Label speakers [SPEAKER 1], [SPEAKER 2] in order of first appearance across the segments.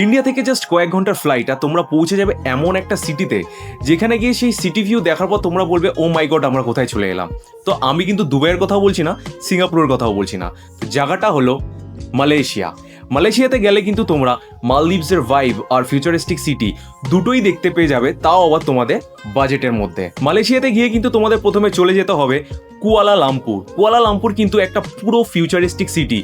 [SPEAKER 1] India থেকে just কয়েক ঘন্টার ফ্লাইট আর তোমরা পৌঁছে যাবে এমন একটা সিটিতে যেখানে গিয়ে সেই সিটি ভিউ দেখার পর তোমরা বলবে ও মাই গড আমরা কোথায় চলে এলাম। তো আমি কিন্তু দুবাইয়ের কথাও বলছি না, সিঙ্গাপুরের কথাও বলছি না, তো জায়গাটা হলো মালয়েশিয়া। মালয়েশিয়াতে গেলে কিন্তু তোমরা মালদ্বীপসের ভাইব আর ফিউচারিস্টিক সিটি দুটোই দেখতে পেয়ে যাবে, তাও আবার তোমাদের বাজেটের মধ্যে। মালয়েশিয়াতে গিয়ে কিন্তু তোমাদের প্রথমে চলে যেতে হবে কুয়ালালামপুর। কুয়ালালামপুর কিন্তু একটা পুরো ফিউচারিস্টিক সিটি।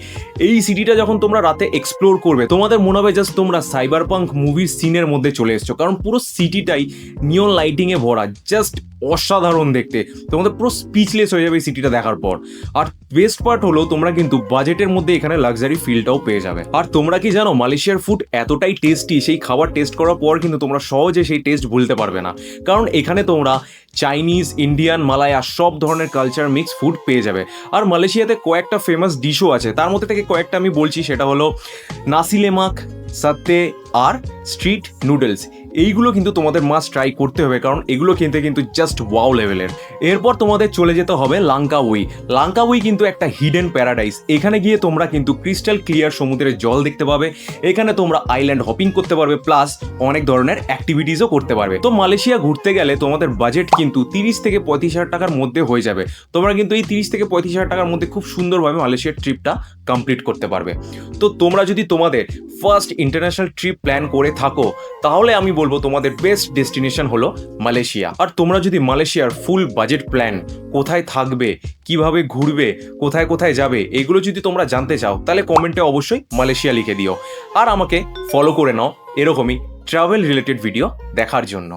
[SPEAKER 1] এই সিটিটা যখন তোমরা রাতে এক্সপ্লোর করবে তোমাদের মনে হবে জাস্ট তোমরা সাইবার পাঙ্ক মুভির সিনের মধ্যে চলে এসছো, কারণ পুরো সিটিটাই নিয়ন লাইটিংয়ে ভরা, জাস্ট অসাধারণ দেখতে। তোমাদের পুরো স্পিচলেস হয়ে যাবে এই সিটিটা দেখার পর। আর বেস্ট পার্ট হলো তোমরা কিন্তু বাজেটের মধ্যে এখানে লাক্সারি ফিলটাও পেয়ে যাবে। আর তোমরা কি জানো মালয়েশিয়ার ফুড এতটাই টেস্টি, সেই খাবার টেস্ট করার পর কিন্তু তোমরা সহজে সেই টেস্ট ভুলতে পারবে না, কারণ এখানে তোমরা চাইনিজ, ইন্ডিয়ান, মালায়া সব ধরনের কালচার মিক্স ফুড পেয়ে যাবে। আর মালয়েশিয়াতে কয়েকটা ফেমাস ডিশও আছে, তার মধ্যে থেকে কয়েকটা আমি বলছি, সেটা হলো নাসি লেমাক, সাত্তে আর স্ট্রিট নুডলস। এইগুলো কিন্তু তোমাদের মাস্ট ট্রাই করতে হবে, কারণ এগুলো কিনতে কিন্তু জাস্ট ওয়াও লেভেলের। এরপর তোমাদের চলে যেতে হবে লাঙ্কাউই। লাঙ্কাউই কিন্তু একটা হিডেন প্যারাডাইস। এখানে গিয়ে তোমরা কিন্তু ক্রিস্টাল ক্লিয়ার সমুদ্রের জল দেখতে পাবে। এখানে তোমরা আইল্যান্ড হপিং করতে পারবে, প্লাস অনেক ধরনের অ্যাক্টিভিটিসও করতে পারবে। তো মালয়েশিয়া ঘুরতে গেলে তোমাদের বাজেট কিন্তু 30 থেকে 35 হাজার টাকার মধ্যে হয়ে যাবে। তোমরা কিন্তু এই 30 থেকে 35 হাজার টাকার মধ্যে খুব সুন্দরভাবে মালয়েশিয়ার ট্রিপটা কমপ্লিট করতে পারবে। তো তোমরা যদি তোমাদের ফার্স্ট ইন্টারন্যাশনাল ট্রিপ প্ল্যান করে থাকো তাহলে আমি বলবো তোমাদের বেস্ট ডেস্টিনেশন হলো মালয়েশিয়া। আর তোমরা যদি মালয়েশিয়ার ফুল বাজেট প্ল্যান, কোথায় থাকবে, কিভাবে ঘুরবে, কোথায় কোথায় যাবে, এগুলো যদি তোমরা জানতে চাও তাহলে কমেন্টে অবশ্যই মালয়েশিয়া লিখে দিও। আর আমাকে ফলো করে নাও এরকমই ট্রাভেল রিলেটেড ভিডিও দেখার জন্য।